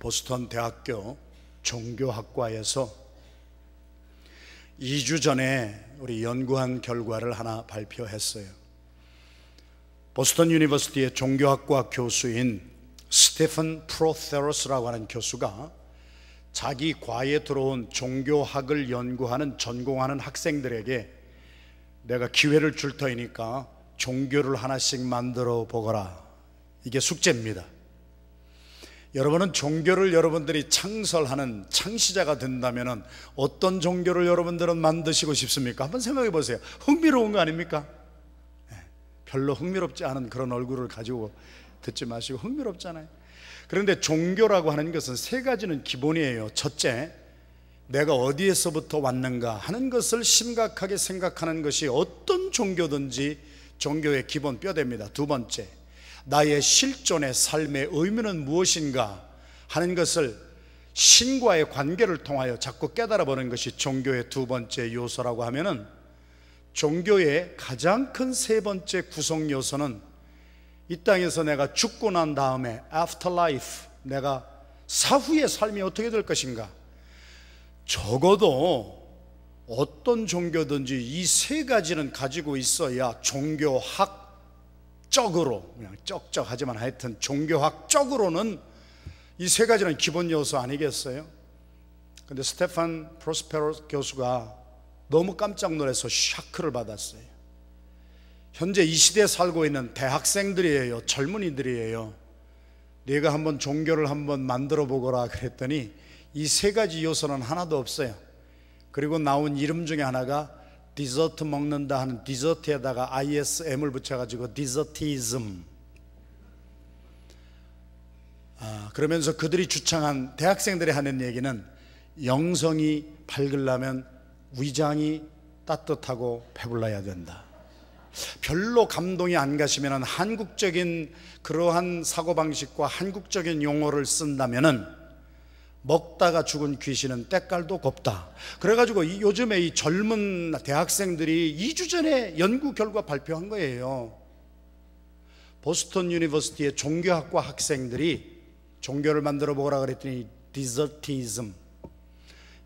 보스턴 대학교 종교학과에서 2주 전에 우리 연구한 결과를 하나 발표했어요. 보스턴 유니버시티의 종교학과 교수인 스테픈 프로세로스라고 하는 교수가 자기 과에 들어온 종교학을 연구하는 전공하는 학생들에게 내가 기회를 줄 터이니까 종교를 하나씩 만들어 보거라, 이게 숙제입니다. 여러분은 종교를 여러분들이 창설하는 창시자가 된다면 어떤 종교를 여러분들은 만드시고 싶습니까? 한번 생각해 보세요. 흥미로운 거 아닙니까? 별로 흥미롭지 않은 그런 얼굴을 가지고 듣지 마시고, 흥미롭잖아요. 그런데 종교라고 하는 것은 세 가지는 기본이에요. 첫째, 내가 어디에서부터 왔는가 하는 것을 심각하게 생각하는 것이 어떤 종교든지 종교의 기본 뼈대입니다. 두 번째, 나의 실존의 삶의 의미는 무엇인가 하는 것을 신과의 관계를 통하여 자꾸 깨달아 보는 것이 종교의 두 번째 요소라고 하면은, 종교의 가장 큰 세 번째 구성 요소는 이 땅에서 내가 죽고 난 다음에 afterlife, 내가 사후의 삶이 어떻게 될 것인가. 적어도 어떤 종교든지 이 세 가지는 가지고 있어야 종교학적으로, 그냥 쩍쩍하지만 하여튼 종교학적으로는 이 세 가지는 기본 요소 아니겠어요? 근데 스테판 프로스페로 교수가 너무 깜짝 놀라서 샤크를 받았어요. 현재 이 시대에 살고 있는 대학생들이에요. 젊은이들이에요. 네가 한번 종교를 한번 만들어 보거라 그랬더니 이 세 가지 요소는 하나도 없어요. 그리고 나온 이름 중에 하나가 디저트 먹는다 하는, 디저트에다가 ISM을 붙여가지고 디저티즘. 그러면서 그들이 주창한, 대학생들이 하는 얘기는 영성이 밝으려면 위장이 따뜻하고 배불러야 된다. 별로 감동이 안 가시면 한국적인 그러한 사고방식과 한국적인 용어를 쓴다면은 먹다가 죽은 귀신은 때깔도 곱다. 그래가지고 요즘에 이 젊은 대학생들이 2주 전에 연구 결과 발표한 거예요. 보스턴 유니버시티의 종교학과 학생들이 종교를 만들어 보라 그랬더니 디저티즘.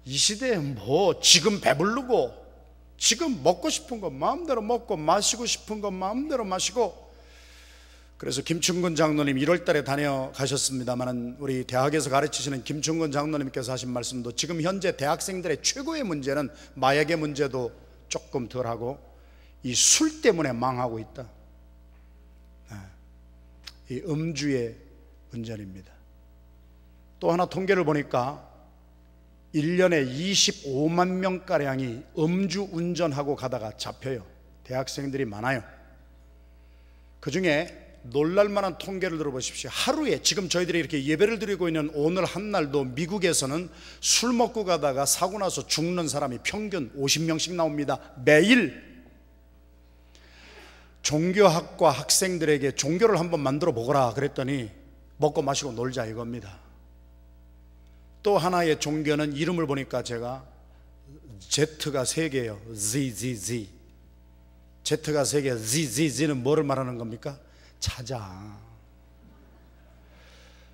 이 시대에 뭐 지금 배부르고 지금 먹고 싶은 거 마음대로 먹고 마시고 싶은 거 마음대로 마시고. 그래서 김충근 장로님 1월 달에 다녀가셨습니다만, 우리 대학에서 가르치시는 김충근 장로님께서 하신 말씀도, 지금 현재 대학생들의 최고의 문제는 마약의 문제도 조금 덜하고 이 술 때문에 망하고 있다. 이 음주의 문제입니다. 또 하나 통계를 보니까 1년에 25만 명가량이 음주 운전하고 가다가 잡혀요. 대학생들이 많아요. 그 중에 놀랄만한 통계를 들어보십시오. 하루에, 지금 저희들이 이렇게 예배를 드리고 있는 오늘 한날도 미국에서는 술 먹고 가다가 사고 나서 죽는 사람이 평균 50명씩 나옵니다. 매일. 종교학과 학생들에게 종교를 한번 만들어 보거라 그랬더니 먹고 마시고 놀자 이겁니다. 또 하나의 종교는 이름을 보니까 제가 Z가 3개예요. Z. Z가 3개. Z는 뭐를 말하는 겁니까? 자자.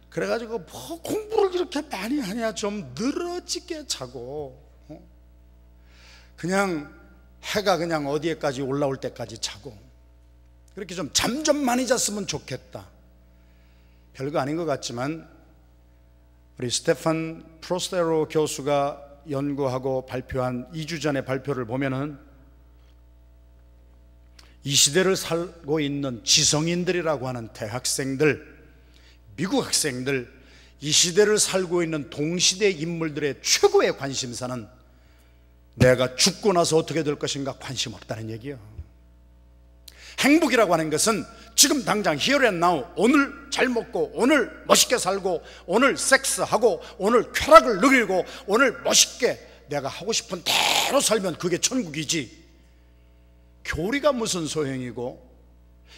그래가지고 뭐 공부를 이렇게 많이 하냐, 좀 늘어지게 자고, 그냥 해가 그냥 어디에까지 올라올 때까지 자고, 그렇게 좀 잠 좀 많이 잤으면 좋겠다. 별거 아닌 것 같지만 우리 스테판 프로스테로 교수가 연구하고 발표한 2주 전의 발표를 보면은 이 시대를 살고 있는 지성인들이라고 하는 대학생들, 미국 학생들, 이 시대를 살고 있는 동시대 인물들의 최고의 관심사는 내가 죽고 나서 어떻게 될 것인가 관심 없다는 얘기예요. 행복이라고 하는 것은 지금 당장 here and now, 오늘 잘 먹고 오늘 멋있게 살고 오늘 섹스하고 오늘 쾌락을 누리고 오늘 멋있게 내가 하고 싶은 대로 살면 그게 천국이지, 교리가 무슨 소용이고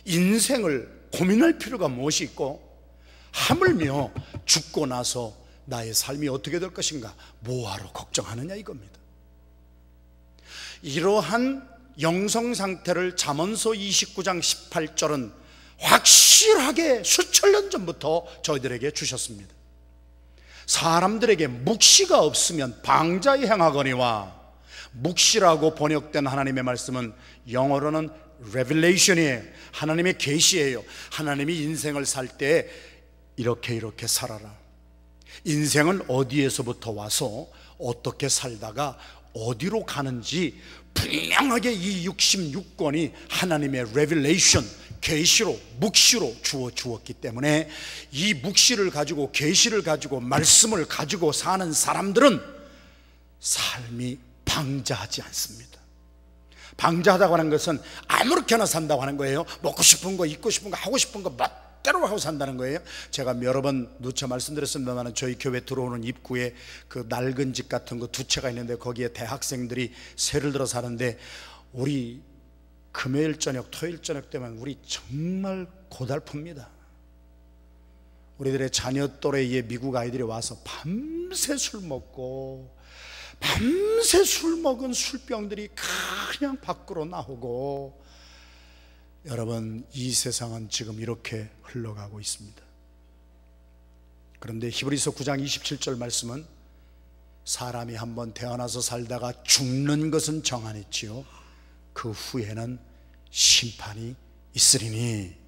인생을 고민할 필요가 무엇이 있고, 하물며 죽고 나서 나의 삶이 어떻게 될 것인가 뭐하러 걱정하느냐 이겁니다. 이러한 영성 상태를 잠언서 29장 18절은 확실하게 수천 년 전부터 저희들에게 주셨습니다. 사람들에게 묵시가 없으면 방자히 행하거니와, 묵시라고 번역된 하나님의 말씀은 영어로는 revelation이에요. 하나님의 계시예요. 하나님이 인생을 살 때 이렇게 살아라. 인생은 어디에서부터 와서 어떻게 살다가 어디로 가는지 분명하게 이 66권이 하나님의 revelation, 계시로, 묵시로 주었기 때문에 이 묵시를 가지고, 계시를 가지고, 말씀을 가지고 사는 사람들은 삶이 방자하지 않습니다. 방자하다고 하는 것은 아무렇게나 산다고 하는 거예요. 먹고 싶은 거, 입고 싶은 거, 하고 싶은 거 멋대로 하고 산다는 거예요. 제가 여러 번 누차 말씀드렸습니다만, 저희 교회 들어오는 입구에 그 낡은 집 같은 거 두 채가 있는데 거기에 대학생들이 새를 들어 사는데, 우리 금요일 저녁, 토요일 저녁 되면 우리 정말 고달픕니다. 우리들의 자녀 또래의 미국 아이들이 와서 밤새 술 먹고, 밤새 술 먹은 술병들이 그냥 밖으로 나오고, 여러분, 이 세상은 지금 이렇게 흘러가고 있습니다. 그런데 히브리서 9장 27절 말씀은 사람이 한번 태어나서 살다가 죽는 것은 정하니지요, 그 후에는 심판이 있으리니.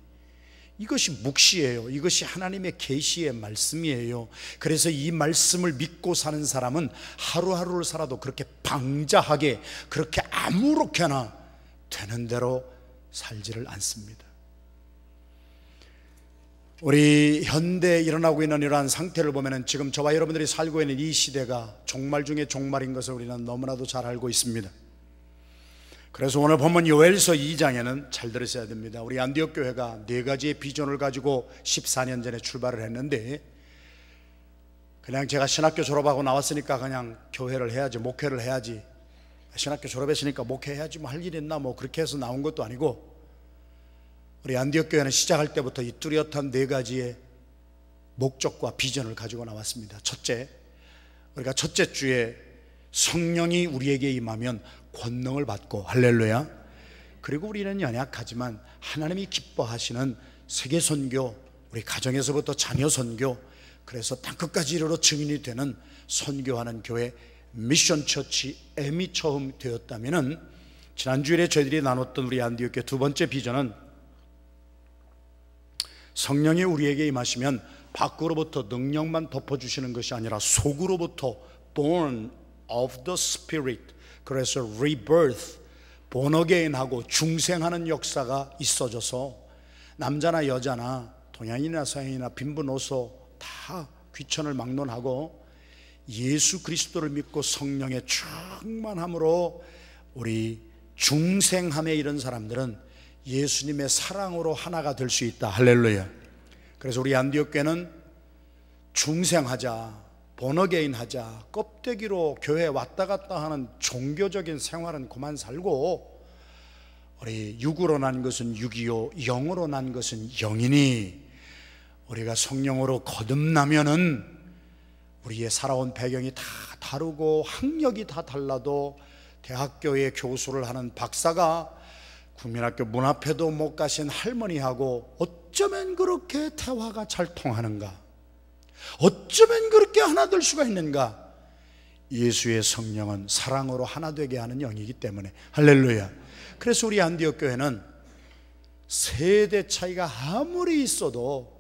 이것이 묵시예요. 이것이 하나님의 계시의 말씀이에요. 그래서 이 말씀을 믿고 사는 사람은 하루하루를 살아도 그렇게 방자하게, 그렇게 아무렇게나 되는 대로 살지를 않습니다. 우리 현대에 일어나고 있는 이러한 상태를 보면 지금 저와 여러분들이 살고 있는 이 시대가 종말 중에 종말인 것을 우리는 너무나도 잘 알고 있습니다. 그래서 오늘 본문 요엘서 2장에는 잘 들으셔야 됩니다. 우리 안디옥 교회가 4가지의 비전을 가지고 14년 전에 출발을 했는데, 그냥 제가 신학교 졸업하고 나왔으니까 그냥 교회를 해야지, 목회를 해야지, 신학교 졸업했으니까 목회해야지, 뭐 할 일 있나, 뭐 그렇게 해서 나온 것도 아니고, 우리 안디옥 교회는 시작할 때부터 이 뚜렷한 4가지의 목적과 비전을 가지고 나왔습니다. 첫째, 우리가 첫째 주에 성령이 우리에게 임하면 권능을 받고, 할렐루야. 그리고 우리는 연약하지만 하나님이 기뻐하시는 세계 선교, 우리 가정에서부터 자녀 선교, 그래서 땅끝까지 이르러 증인이 되는 선교하는 교회 미션 처치 M이 처음 되었다면은, 지난주일에 저희들이 나눴던 우리 안디옥 교회 두 번째 비전은 성령이 우리에게 임하시면 밖으로부터 능력만 덮어주시는 것이 아니라 속으로부터 born of the Spirit, 그래서 rebirth, born again하고 중생하는 역사가 있어져서 남자나 여자나 동양인이나 서양인이나 빈부노소 다 귀천을 막론하고 예수 그리스도를 믿고 성령의 충만함으로 우리 중생함에 이른 사람들은 예수님의 사랑으로 하나가 될 수 있다. 할렐루야. 그래서 우리 안디옥 교회는 중생하자, 본어게인 하자, 껍데기로 교회에 왔다 갔다 하는 종교적인 생활은 그만 살고, 우리 육으로 난 것은 육이요 영으로 난 것은 영이니, 우리가 성령으로 거듭나면은 우리의 살아온 배경이 다 다르고 학력이 다 달라도 대학교에 교수를 하는 박사가 국민학교 문 앞에도 못 가신 할머니하고 어쩌면 그렇게 대화가 잘 통하는가, 어쩌면 그렇게 하나 될 수가 있는가. 예수의 성령은 사랑으로 하나 되게 하는 영이기 때문에, 할렐루야. 그래서 우리 안디옥 교회는 세대 차이가 아무리 있어도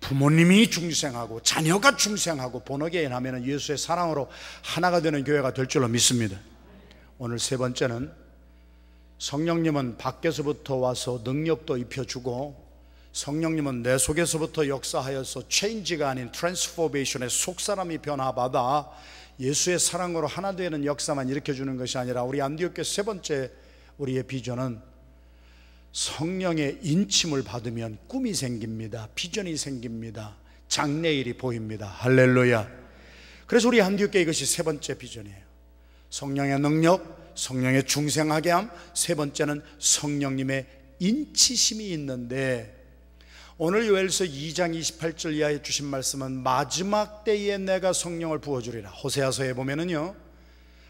부모님이 중생하고 자녀가 중생하고 본어게인 하면 예수의 사랑으로 하나가 되는 교회가 될 줄로 믿습니다. 오늘 세 번째는 성령님은 밖에서부터 와서 능력도 입혀주고, 성령님은 내 속에서부터 역사하여서 체인지가 아닌 트랜스포메이션의 속사람이 변화받아 예수의 사랑으로 하나 되는 역사만 일으켜주는 것이 아니라, 우리 안디옥 교회 세 번째 우리의 비전은 성령의 인침을 받으면 꿈이 생깁니다. 비전이 생깁니다. 장래일이 보입니다. 할렐루야. 그래서 우리 안디옥 교회 이것이 세 번째 비전이에요. 성령의 능력, 성령의 중생하게 함, 세 번째는 성령님의 인치심이 있는데, 오늘 요엘서 2장 28절 이하에 주신 말씀은 마지막 때에 내가 성령을 부어주리라. 호세아서에 보면은요,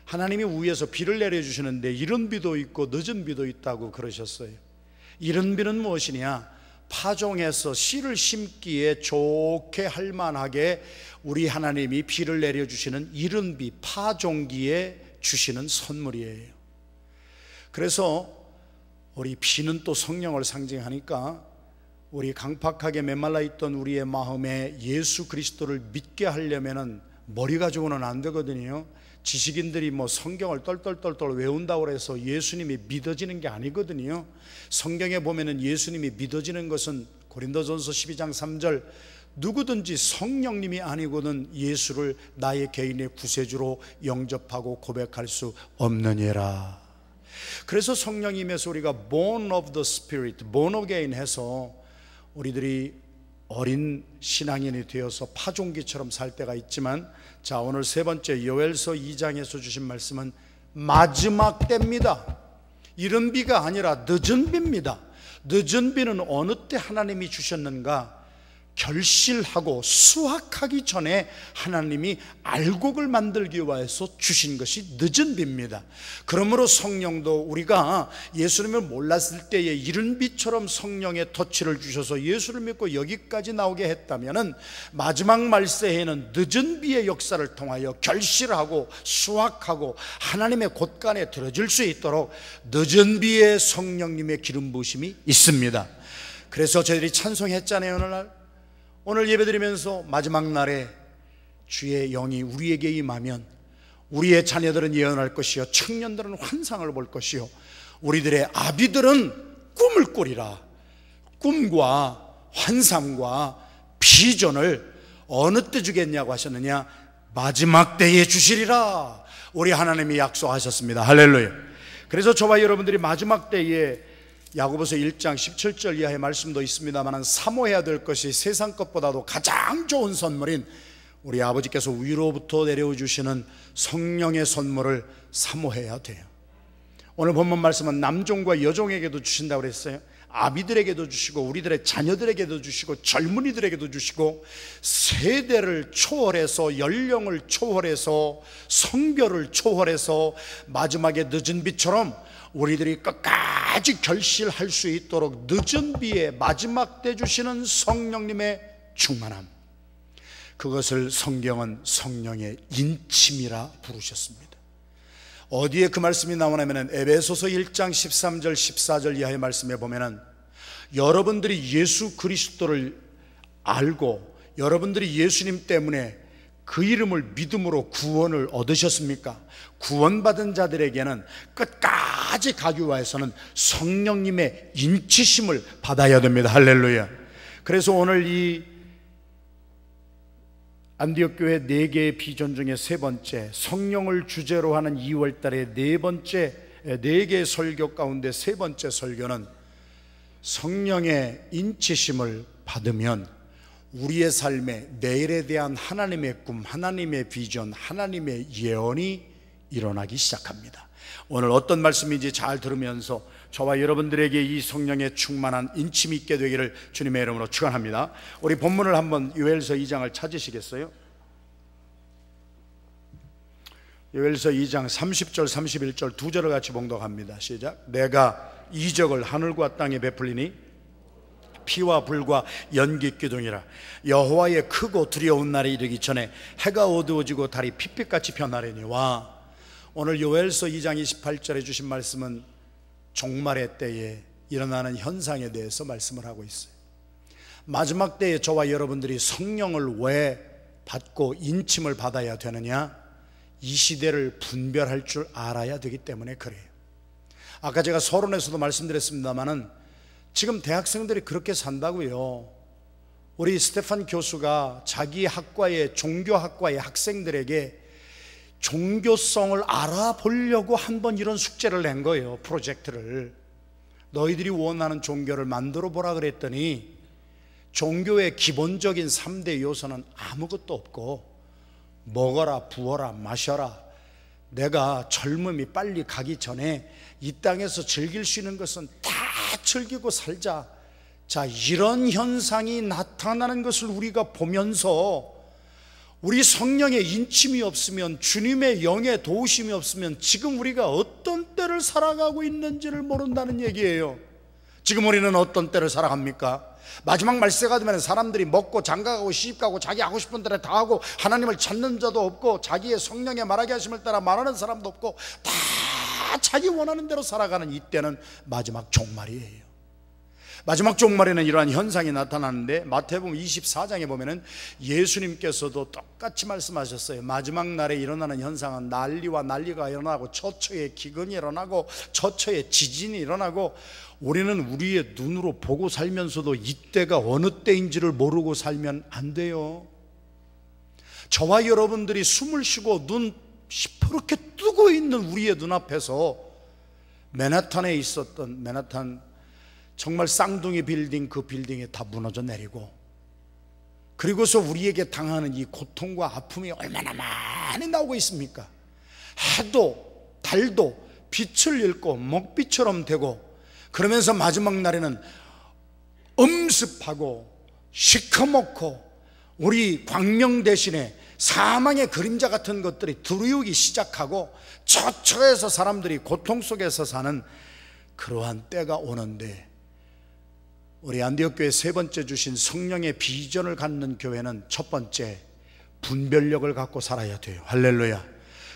하나님이 위에서 비를 내려주시는데 이른 비도 있고 늦은 비도 있다고 그러셨어요. 이른 비는 무엇이냐? 파종해서 씨를 심기에 좋게 할 만하게 우리 하나님이 비를 내려주시는 이른 비, 파종기에 주시는 선물이에요. 그래서 우리 비는 또 성령을 상징하니까 우리 강팍하게 메말라 있던 우리의 마음에 예수 그리스도를 믿게 하려면은 머리 가지고는 안 되거든요. 지식인들이 뭐 성경을 똘똘똘똘 외운다고 해서 예수님이 믿어지는 게 아니거든요. 성경에 보면은 예수님이 믿어지는 것은 고린도전서 12장 3절 누구든지 성령님이 아니고는 예수를 나의 개인의 구세주로 영접하고 고백할 수 없느니라. 그래서 성령님에서 우리가 born of the Spirit, born again 해서 우리들이 어린 신앙인이 되어서 파종기처럼 살 때가 있지만, 자, 오늘 세 번째 요엘서 2장에서 주신 말씀은 마지막 때입니다. 이른 비가 아니라 늦은 비입니다. 늦은 비는 어느 때 하나님이 주셨는가? 결실하고 수확하기 전에 하나님이 알곡을 만들기 위해서 주신 것이 늦은 비입니다. 그러므로 성령도 우리가 예수님을 몰랐을 때에 이른 비처럼 성령의 터치를 주셔서 예수를 믿고 여기까지 나오게 했다면, 마지막 말세에는 늦은 비의 역사를 통하여 결실하고 수확하고 하나님의 곳간에 들어질 수 있도록 늦은 비의 성령님의 기름 부으심이 있습니다. 그래서 저희들이 찬송했잖아요. 오늘 예배드리면서 마지막 날에 주의 영이 우리에게 임하면 우리의 자녀들은 예언할 것이요, 청년들은 환상을 볼 것이요, 우리들의 아비들은 꿈을 꾸리라. 꿈과 환상과 비전을 어느 때 주겠냐고 하셨느냐? 마지막 때에 주시리라. 우리 하나님이 약속하셨습니다. 할렐루야. 그래서 저와 여러분들이 마지막 때에 야고보서 1장 17절 이하의 말씀도 있습니다만 사모해야 될 것이 세상 것보다도 가장 좋은 선물인 우리 아버지께서 위로부터 내려오 주시는 성령의 선물을 사모해야 돼요. 오늘 본문 말씀은 남종과 여종에게도 주신다고 그랬어요. 아비들에게도 주시고 우리들의 자녀들에게도 주시고 젊은이들에게도 주시고 세대를 초월해서 연령을 초월해서 성별을 초월해서 마지막에 늦은 비처럼 우리들이 끝까지 결실할 수 있도록 늦은 비에 마지막 때 주시는 성령님의 충만함, 그것을 성경은 성령의 인침이라 부르셨습니다. 어디에 그 말씀이 나오냐면 에베소서 1장 13절 14절 이하의 말씀에 보면은 여러분들이 예수 그리스도를 알고 여러분들이 예수님 때문에 그 이름을 믿음으로 구원을 얻으셨습니까? 구원받은 자들에게는 끝까지 가기 위해서는 성령님의 인치심을 받아야 됩니다. 할렐루야. 그래서 오늘 이 안디옥 교회 4개의 비전 중에 세 번째, 성령을 주제로 하는 2월 달에 4개의 설교 가운데 세 번째 설교는 성령의 인치심을 받으면 우리의 삶에 내일에 대한 하나님의 꿈, 하나님의 비전, 하나님의 예언이 일어나기 시작합니다. 오늘 어떤 말씀인지 잘 들으면서 저와 여러분들에게 이 성령의 충만한 인침이 있게 되기를 주님의 이름으로 축원합니다. 우리 본문을 한번 요엘서 2장을 찾으시겠어요? 요엘서 2장 30절 31절 두 절을 같이 봉독합니다. 시작. 내가 이적을 하늘과 땅에 베풀리니 피와 불과 연기 기둥이라. 여호와의 크고 두려운 날이 이르기 전에 해가 어두워지고 달이 핏빛같이 변하려니와. 오늘 요엘서 2장 28절에 주신 말씀은 종말의 때에 일어나는 현상에 대해서 말씀을 하고 있어요. 마지막 때에 저와 여러분들이 성령을 왜 받고 인침을 받아야 되느냐? 이 시대를 분별할 줄 알아야 되기 때문에 그래요. 아까 제가 서론에서도 말씀드렸습니다마는 지금 대학생들이 그렇게 산다고요. 우리 스테판 교수가 자기 학과의 종교학과의 학생들에게 종교성을 알아보려고 한번 이런 숙제를 낸 거예요. 프로젝트를. 너희들이 원하는 종교를 만들어 보라 그랬더니 종교의 기본적인 3대 요소는 아무것도 없고 먹어라, 부어라, 마셔라. 내가 젊음이 빨리 가기 전에 이 땅에서 즐길 수 있는 것은 다 즐기고 살자. 자, 이런 현상이 나타나는 것을 우리가 보면서 우리 성령의 인침이 없으면, 주님의 영의 도우심이 없으면 지금 우리가 어떤 때를 살아가고 있는지를 모른다는 얘기예요. 지금 우리는 어떤 때를 살아갑니까? 마지막 말세가 되면 사람들이 먹고 장가가고 시집가고 자기 하고 싶은 대로 다 하고 하나님을 찾는 자도 없고 자기의 성령의 말하게 하심을 따라 말하는 사람도 없고 다 자기 원하는 대로 살아가는 이때는 마지막 종말이에요. 마지막 종말에는 이러한 현상이 나타나는데 마태복음 24장에 보면은 예수님께서도 똑같이 말씀하셨어요. 마지막 날에 일어나는 현상은 난리와 난리가 일어나고 처처에 기근이 일어나고 처처에 지진이 일어나고 우리는 우리의 눈으로 보고 살면서도 이때가 어느 때인지를 모르고 살면 안 돼요. 저와 여러분들이 숨을 쉬고 눈 시퍼렇게 뜨고 있는 우리의 눈앞에서 맨하탄에 있었던 맨하탄 정말 쌍둥이 빌딩, 그 빌딩이 다 무너져 내리고 그리고서 우리에게 당하는 이 고통과 아픔이 얼마나 많이 나오고 있습니까? 해도 달도 빛을 잃고 먹비처럼 되고 그러면서 마지막 날에는 엄습하고 시커멓고 우리 광명 대신에 사망의 그림자 같은 것들이 두려우기 시작하고 처처해서 사람들이 고통 속에서 사는 그러한 때가 오는데 우리 안디옥 교회 세 번째 주신 성령의 비전을 갖는 교회는 첫 번째 분별력을 갖고 살아야 돼요. 할렐루야.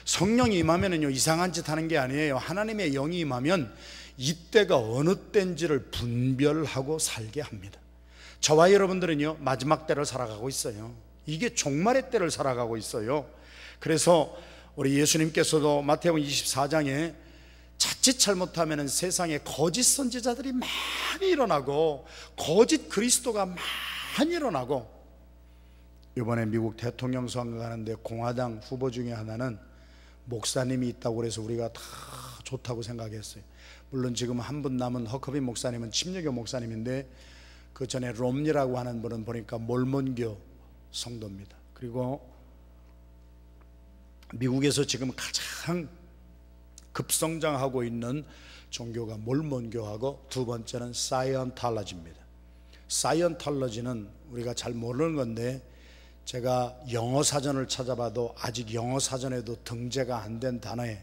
성령이 임하면은요 이상한 짓 하는 게 아니에요. 하나님의 영이 임하면 이때가 어느 때인지를 분별하고 살게 합니다. 저와 여러분들은요 마지막 때를 살아가고 있어요. 이게 종말의 때를 살아가고 있어요. 그래서 우리 예수님께서도 마태복음 24장에 자칫 잘못하면 세상에 거짓 선지자들이 많이 일어나고 거짓 그리스도가 많이 일어나고 이번에 미국 대통령 선거 가는데 공화당 후보 중에 하나는 목사님이 있다고 그래서 우리가 다 좋다고 생각했어요. 물론 지금 한 분 남은 허커비 목사님은 침례교 목사님인데 그 전에 롬니라고 하는 분은 보니까 몰몬교 성도입니다. 그리고 미국에서 지금 가장 급성장하고 있는 종교가 몰몬교하고 두 번째는 사이언탈러지입니다. 사이언탈러지는 우리가 잘 모르는 건데 제가 영어 사전을 찾아봐도 아직 영어 사전에도 등재가 안 된 단어에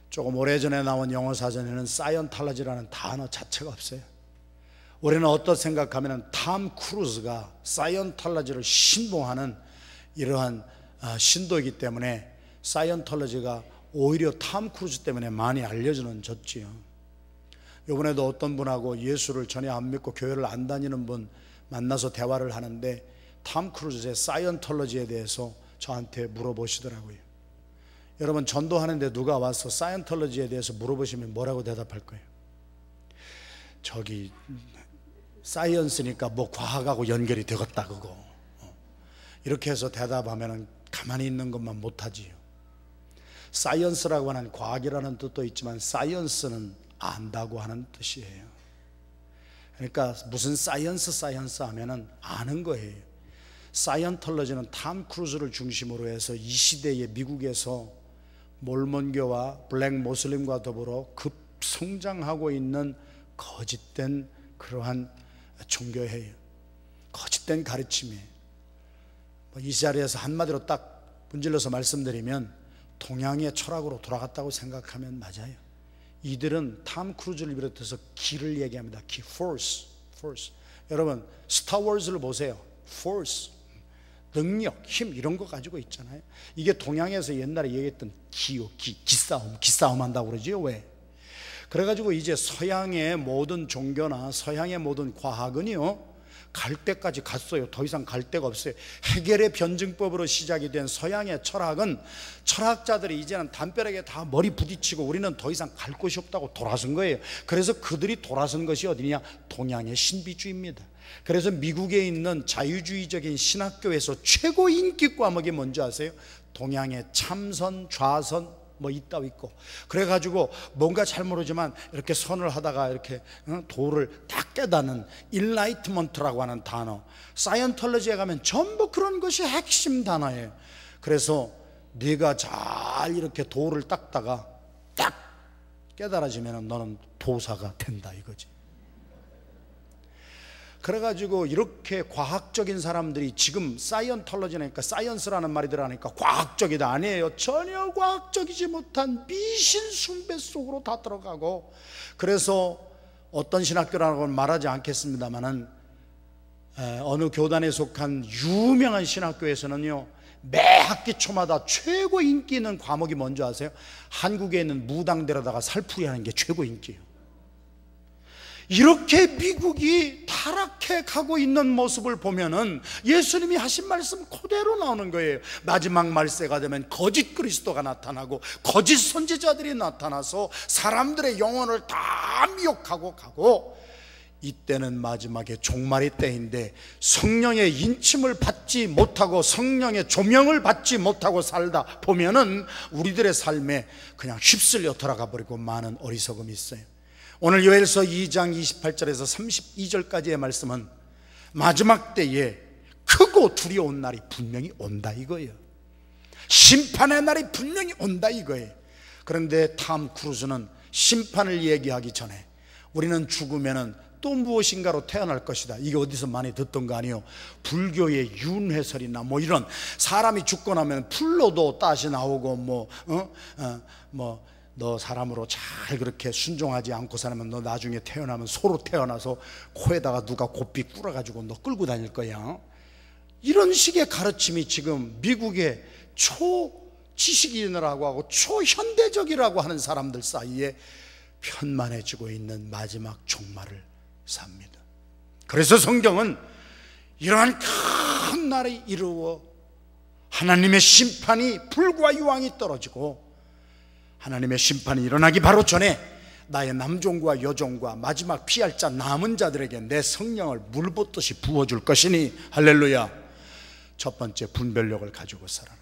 조금 오래전에 나온 영어 사전에는 사이언탈러지라는 단어 자체가 없어요. 우리는 어떤 생각하면 탐 크루즈가 사이언탈러지를 신봉하는 이러한 신도이기 때문에 사이언탈러지가 오히려 탐 크루즈 때문에 많이 알려져는 졌지요. 이번에도 어떤 분하고 예수를 전혀 안 믿고 교회를 안 다니는 분 만나서 대화를 하는데 탐 크루즈의 사이언톨러지에 대해서 저한테 물어보시더라고요. 여러분 전도하는데 누가 와서 사이언톨러지에 대해서 물어보시면 뭐라고 대답할 거예요? 저기 사이언스니까 뭐 과학하고 연결이 되겠다 그거 이렇게 해서 대답하면 가만히 있는 것만 못하지요. 사이언스라고 하는 과학이라는 뜻도 있지만 사이언스는 안다고 하는 뜻이에요. 그러니까 무슨 사이언스 하면은 아는 거예요. 사이언톨러지는 탐 크루즈를 중심으로 해서 이 시대에 미국에서 몰몬교와 블랙 모슬림과 더불어 급성장하고 있는 거짓된 그러한 종교예요. 거짓된 가르침이에요. 이 자리에서 한마디로 딱 문질러서 말씀드리면 동양의 철학으로 돌아갔다고 생각하면 맞아요. 이들은 탐 크루즈를 비롯해서 기를 얘기합니다. 기, force. 여러분 스타워즈를 보세요. force, 능력, 힘 이런 거 가지고 있잖아요. 이게 동양에서 옛날에 얘기했던 기요, 기싸움 한다고 그러지요. 왜? 그래가지고 이제 서양의 모든 종교나 서양의 모든 과학은요 갈 때까지 갔어요. 더 이상 갈 데가 없어요. 해겔의 변증법으로 시작이 된 서양의 철학은 철학자들이 이제는 담벼락에 다 머리 부딪히고 우리는 더 이상 갈 곳이 없다고 돌아선 거예요. 그래서 그들이 돌아선 것이 어디냐? 동양의 신비주의입니다. 그래서 미국에 있는 자유주의적인 신학교에서 최고 인기 과목이 뭔지 아세요? 동양의 참선, 좌선 뭐 있다고 있고 그래가지고 뭔가 잘 모르지만 이렇게 선을 하다가 이렇게 도를 딱 깨닫는 인라이트먼트라고 하는 단어, 사이언톨러지에 가면 전부 그런 것이 핵심 단어예요. 그래서 네가 잘 이렇게 도를 닦다가 딱 깨달아지면 너는 도사가 된다 이거지. 그래가지고 이렇게 과학적인 사람들이 지금 사이언톨러지니까 사이언스라는 말이 들어가니까 과학적이다 아니에요. 전혀 과학적이지 못한 미신 숭배 속으로 다 들어가고 그래서 어떤 신학교라고는 말하지 않겠습니다만은 어느 교단에 속한 유명한 신학교에서는요, 매 학기 초마다 최고 인기 있는 과목이 뭔지 아세요? 한국에 있는 무당들에다가 살풀이 하는 게 최고 인기예요. 이렇게 미국이 타락해 가고 있는 모습을 보면은 예수님이 하신 말씀 그대로 나오는 거예요. 마지막 말세가 되면 거짓 그리스도가 나타나고 거짓 선지자들이 나타나서 사람들의 영혼을 다 미혹하고 가고, 이때는 마지막에 종말의 때인데 성령의 인침을 받지 못하고 성령의 조명을 받지 못하고 살다 보면은 우리들의 삶에 그냥 휩쓸려 들어가 버리고 많은 어리석음이 있어요. 오늘 요엘서 2장 28절에서 32절까지의 말씀은 마지막 때에 크고 두려운 날이 분명히 온다 이거예요. 심판의 날이 분명히 온다 이거예요. 그런데 탐 크루즈는 심판을 얘기하기 전에 우리는 죽으면은 또 무엇인가로 태어날 것이다, 이게 어디서 많이 듣던 거 아니에요? 불교의 윤회설이나 뭐 이런, 사람이 죽고 나면 풀로도 낫이 나오고 너 사람으로 잘 그렇게 순종하지 않고 살면 너 나중에 태어나면 소로 태어나서 코에다가 누가 고삐 꿇어가지고 너 끌고 다닐 거야. 이런 식의 가르침이 지금 미국의 초지식인이라고 하고 초현대적이라고 하는 사람들 사이에 편만해지고 있는 마지막 종말을 삽니다. 그래서 성경은 이러한 큰 날이 이루어 하나님의 심판이 불과 유황이 떨어지고 하나님의 심판이 일어나기 바로 전에 나의 남종과 여종과 마지막 피할 자 남은 자들에게 내 성령을 물 붓듯이 부어줄 것이니, 할렐루야. 첫 번째, 분별력을 가지고 살아라.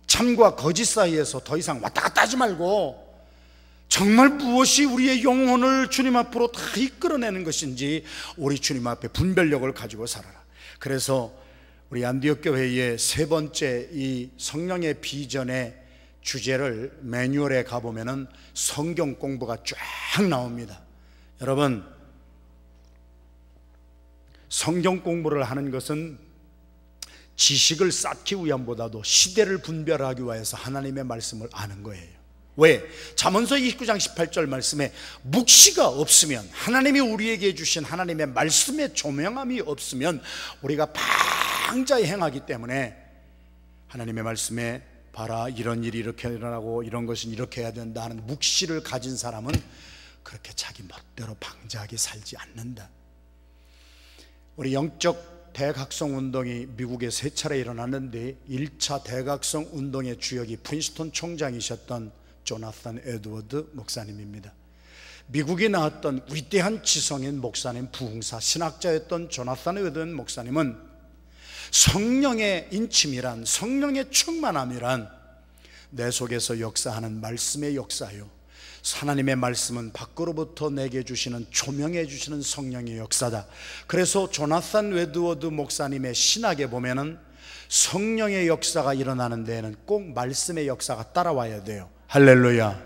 참과 거짓 사이에서 더 이상 왔다 갔다 하지 말고 정말 무엇이 우리의 영혼을 주님 앞으로 다 이끌어내는 것인지 우리 주님 앞에 분별력을 가지고 살아라. 그래서 우리 안디옥 교회의 세 번째 이 성령의 비전의 주제를 매뉴얼에 가보면은 성경 공부가 쫙 나옵니다. 여러분, 성경 공부를 하는 것은 지식을 쌓기 위함보다도 시대를 분별하기 위해서 하나님의 말씀을 아는 거예요. 왜? 잠언서 29장 18절 말씀에 묵시가 없으면, 하나님이 우리에게 주신 하나님의 말씀의 조명함이 없으면 우리가 방자히 행하기 때문에 하나님의 말씀에 봐라, 이런 일이 이렇게 일어나고 이런 것은 이렇게 해야 된다 하는 묵시를 가진 사람은 그렇게 자기 멋대로 방자하게 살지 않는다. 우리 영적 대각성 운동이 미국에 세 차례 일어났는데 1차 대각성 운동의 주역이 프린스턴 총장이셨던 조나산 에드워드 목사님입니다. 미국에 나왔던 위대한 지성인 목사님, 부흥사, 신학자였던 조나산 에드워드 목사님은 성령의 인침이란, 성령의 충만함이란 내 속에서 역사하는 말씀의 역사요, 하나님의 말씀은 밖으로부터 내게 주시는, 조명해 주시는 성령의 역사다. 그래서 조나산 에드워드 목사님의 신학에 보면은 성령의 역사가 일어나는 데에는 꼭 말씀의 역사가 따라와야 돼요. 할렐루야.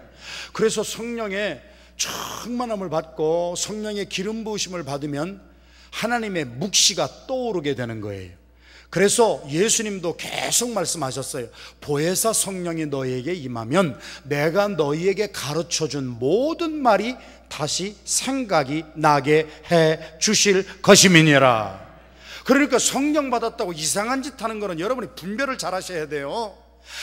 그래서 성령의 충만함을 받고 성령의 기름 부으심을 받으면 하나님의 묵시가 떠오르게 되는 거예요. 그래서 예수님도 계속 말씀하셨어요. 보혜사 성령이 너희에게 임하면 내가 너희에게 가르쳐준 모든 말이 다시 생각이 나게 해 주실 것임이니라. 그러니까 성령 받았다고 이상한 짓 하는 거는 여러분이 분별을 잘 하셔야 돼요.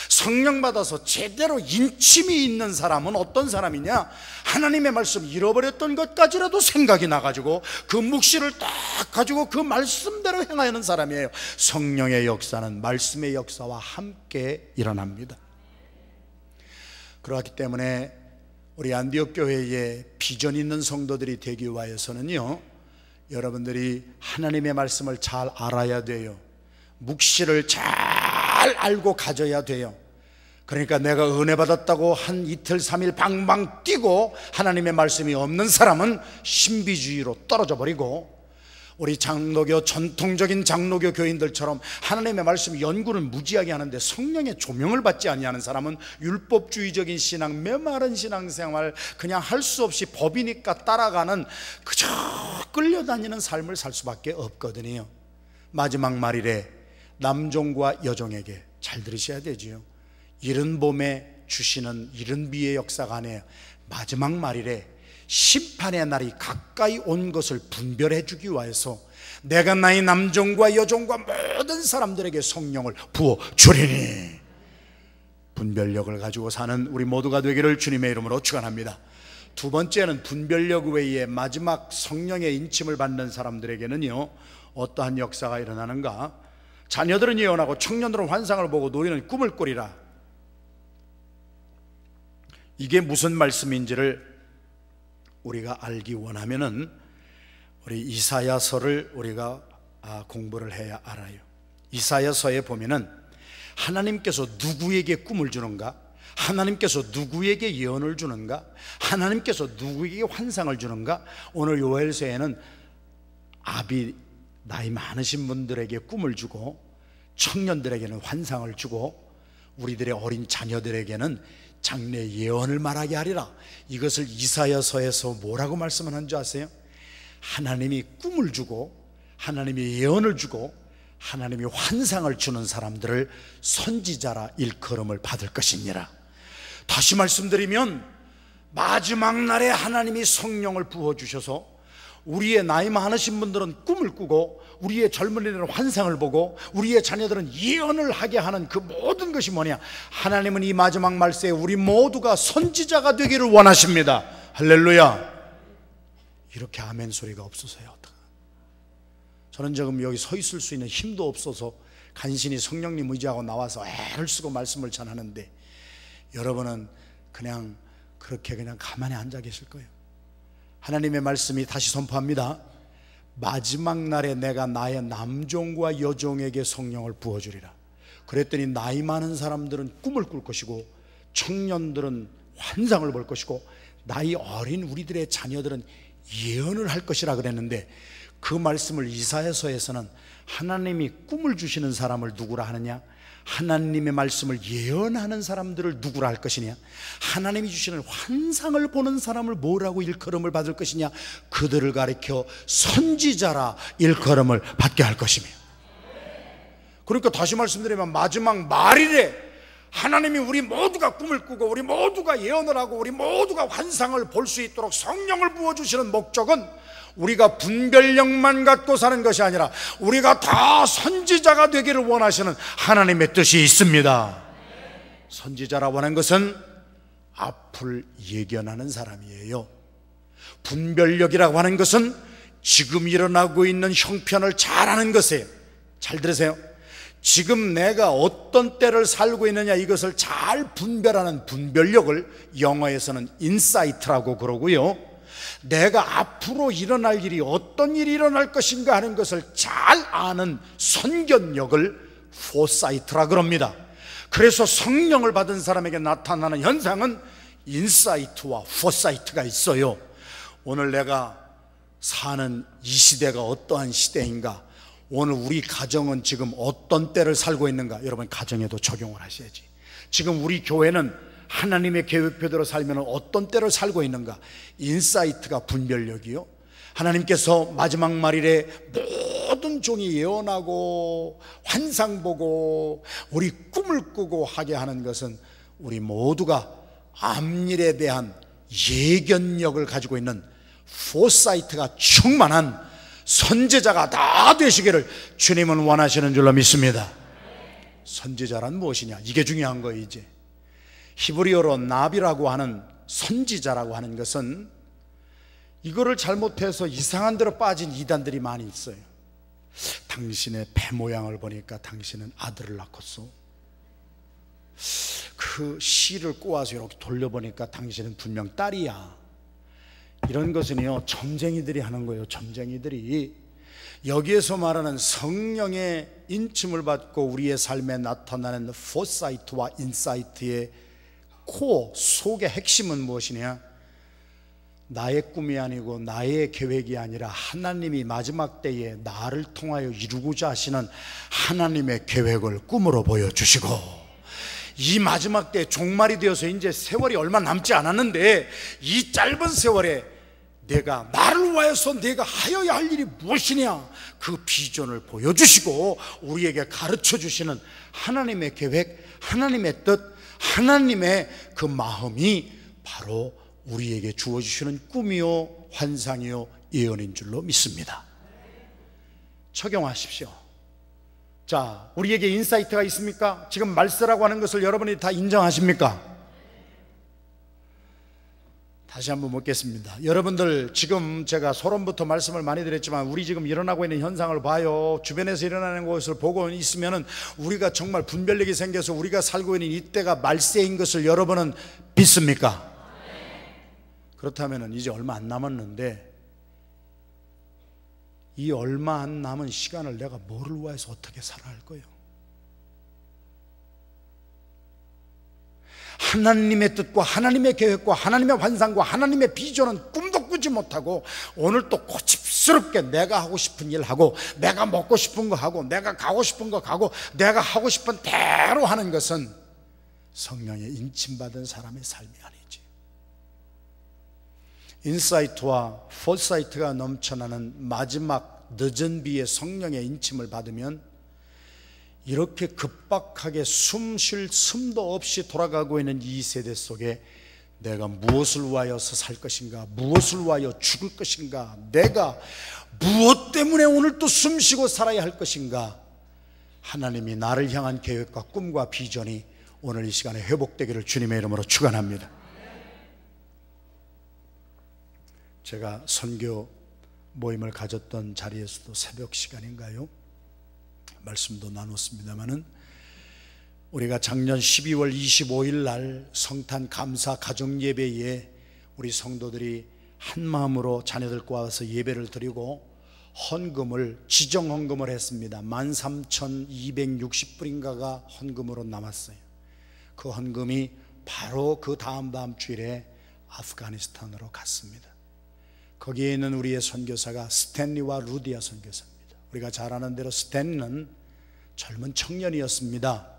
성령 받아서 제대로 인침이 있는 사람은 어떤 사람이냐? 하나님의 말씀 잃어버렸던 것까지라도 생각이 나가지고 그 묵시를 딱 가지고 그 말씀대로 행하는 사람이에요. 성령의 역사는 말씀의 역사와 함께 일어납니다. 그렇기 때문에 우리 안디옥 교회에 비전 있는 성도들이 되기 위해서는요, 여러분들이 하나님의 말씀을 잘 알아야 돼요. 묵시를 잘 알고 가져야 돼요. 그러니까 내가 은혜 받았다고 한 이틀 3일 방방 뛰고 하나님의 말씀이 없는 사람은 신비주의로 떨어져 버리고, 우리 장로교, 전통적인 장로교 교인들처럼 하나님의 말씀 연구를 무지하게 하는데 성령의 조명을 받지 아니하는 사람은 율법주의적인 신앙, 메마른 신앙생활, 그냥 할 수 없이 법이니까 따라가는, 그저 끌려다니는 삶을 살 수밖에 없거든요. 마지막 말일에 남종과 여종에게 잘 들으셔야 되지요. 이른 봄에 주시는 이른 비의 역사가 아니에요. 마지막 말일에 심판의 날이 가까이 온 것을 분별해 주기 위해서 내가 나의 남종과 여종과 모든 사람들에게 성령을 부어 주리니, 분별력을 가지고 사는 우리 모두가 되기를 주님의 이름으로 축원합니다. 두 번째는 분별력 외에 마지막 성령의 인침을 받는 사람들에게는요, 어떠한 역사가 일어나는가? 자녀들은 예언하고 청년들은 환상을 보고 노인은 꿈을 꾸리라. 이게 무슨 말씀인지를 우리가 알기 원하면은 우리 이사야서를 우리가 공부를 해야 알아요. 이사야서에 보면은 하나님께서 누구에게 꿈을 주는가? 하나님께서 누구에게 예언을 주는가? 하나님께서 누구에게 환상을 주는가? 오늘 요엘서에는 아비, 나이 많으신 분들에게 꿈을 주고 청년들에게는 환상을 주고 우리들의 어린 자녀들에게는 장래 예언을 말하게 하리라. 이것을 이사야서에서 뭐라고 말씀하는 줄 아세요? 하나님이 꿈을 주고 하나님이 예언을 주고 하나님이 환상을 주는 사람들을 선지자라 일컬음을 받을 것이니라. 다시 말씀드리면 마지막 날에 하나님이 성령을 부어주셔서 우리의 나이 많으신 분들은 꿈을 꾸고 우리의 젊은이들은 환상을 보고 우리의 자녀들은 예언을 하게 하는 그 모든 것이 뭐냐? 하나님은 이 마지막 말세에 우리 모두가 선지자가 되기를 원하십니다. 할렐루야. 이렇게 아멘 소리가 없어서요, 어떡하? 저는 지금 여기 서 있을 수 있는 힘도 없어서 간신히 성령님 의지하고 나와서 애를 쓰고 말씀을 전하는데, 여러분은 그냥 그렇게 그냥 가만히 앉아 계실 거예요. 하나님의 말씀이 다시 선포합니다. 마지막 날에 내가 나의 남종과 여종에게 성령을 부어주리라. 그랬더니 나이 많은 사람들은 꿈을 꿀 것이고 청년들은 환상을 볼 것이고 나이 어린 우리들의 자녀들은 예언을 할 것이라 그랬는데, 그 말씀을 이사야서에서는 하나님이 꿈을 주시는 사람을 누구라 하느냐? 하나님의 말씀을 예언하는 사람들을 누구라 할 것이냐? 하나님이 주시는 환상을 보는 사람을 뭐라고 일컬음을 받을 것이냐? 그들을 가리켜 선지자라 일컬음을 받게 할 것이며, 그러니까 다시 말씀드리면 마지막 말일에 하나님이 우리 모두가 꿈을 꾸고 우리 모두가 예언을 하고 우리 모두가 환상을 볼 수 있도록 성령을 부어주시는 목적은 우리가 분별력만 갖고 사는 것이 아니라 우리가 다 선지자가 되기를 원하시는 하나님의 뜻이 있습니다. 선지자라고 하는 것은 앞을 예견하는 사람이에요. 분별력이라고 하는 것은 지금 일어나고 있는 형편을 잘 아는 것이에요. 잘 들으세요. 지금 내가 어떤 때를 살고 있느냐, 이것을 잘 분별하는 분별력을 영어에서는 인사이트라고 그러고요, 내가 앞으로 일어날 일이 어떤 일이 일어날 것인가 하는 것을 잘 아는 선견력을 포사이트라 그럽니다. 그래서 성령을 받은 사람에게 나타나는 현상은 인사이트와 포사이트가 있어요. 오늘 내가 사는 이 시대가 어떠한 시대인가, 오늘 우리 가정은 지금 어떤 때를 살고 있는가, 여러분 가정에도 적용을 하셔야지. 지금 우리 교회는 하나님의 계획표대로 살면 어떤 때를 살고 있는가, 인사이트가 분별력이요. 하나님께서 마지막 말일에 모든 종이 예언하고 환상 보고 우리 꿈을 꾸고 하게 하는 것은 우리 모두가 앞일에 대한 예견력을 가지고 있는 포사이트가 충만한 선지자가 다 되시기를 주님은 원하시는 줄로 믿습니다. 선지자란 무엇이냐, 이게 중요한 거예요. 이제 히브리어로 나비라고 하는 선지자라고 하는 것은, 이거를 잘못해서 이상한 데로 빠진 이단들이 많이 있어요. 당신의 배 모양을 보니까 당신은 아들을 낳았어. 그 씨를 꼬아서 이렇게 돌려보니까 당신은 분명 딸이야. 이런 것은요, 점쟁이들이 하는 거예요. 점쟁이들이. 여기에서 말하는 성령의 인침을 받고 우리의 삶에 나타나는 포사이트와 인사이트의 코어, 속의 핵심은 무엇이냐? 나의 꿈이 아니고 나의 계획이 아니라 하나님이 마지막 때에 나를 통하여 이루고자 하시는 하나님의 계획을 꿈으로 보여주시고, 이 마지막 때 종말이 되어서 이제 세월이 얼마 남지 않았는데, 이 짧은 세월에 내가 나를 위해서 내가 하여야 할 일이 무엇이냐, 그 비전을 보여주시고 우리에게 가르쳐 주시는 하나님의 계획, 하나님의 뜻, 하나님의 그 마음이 바로 우리에게 주어주시는 꿈이요 환상이요 예언인 줄로 믿습니다. 적용하십시오. 자, 우리에게 인사이트가 있습니까? 지금 말세라고 하는 것을 여러분이 다 인정하십니까? 다시 한번 묻겠습니다. 여러분들 지금 제가 소론부터 말씀을 많이 드렸지만 우리 지금 일어나고 있는 현상을 봐요. 주변에서 일어나는 것을 보고 있으면 우리가 정말 분별력이 생겨서 우리가 살고 있는 이때가 말세인 것을 여러분은 믿습니까? 그렇다면 이제 얼마 안 남았는데 이 얼마 안 남은 시간을 내가 뭐를 위해서 어떻게 살아야 할 거예요? 하나님의 뜻과 하나님의 계획과 하나님의 환상과 하나님의 비전은 꿈도 꾸지 못하고 오늘 또 고집스럽게 내가 하고 싶은 일 하고 내가 먹고 싶은 거 하고 내가 가고 싶은 거 가고 내가 하고 싶은 대로 하는 것은 성령의 인침받은 사람의 삶이 아니지. 인사이트와 포사이트가 넘쳐나는 마지막 늦은 비의 성령의 인침을 받으면 이렇게 급박하게 숨 쉴 틈도 없이 돌아가고 있는 이 세대 속에 내가 무엇을 위하여서 살 것인가, 무엇을 위하여 죽을 것인가, 내가 무엇 때문에 오늘 또 숨 쉬고 살아야 할 것인가, 하나님이 나를 향한 계획과 꿈과 비전이 오늘 이 시간에 회복되기를 주님의 이름으로 축원합니다. 제가 선교 모임을 가졌던 자리에서도 새벽 시간인가요? 말씀도 나눴습니다마는 우리가 작년 12월 25일 날 성탄 감사 가정 예배에 우리 성도들이 한 마음으로 자녀들과 와서 예배를 드리고 헌금을 지정 헌금을 했습니다. 13,260불인가가 헌금으로 남았어요. 그 헌금이 바로 그 다음 주일에 아프가니스탄으로 갔습니다. 거기에 있는 우리의 선교사가 스탠리와 루디아 선교사입니다. 우리가 잘 아는 대로 스탠리는 젊은 청년이었습니다.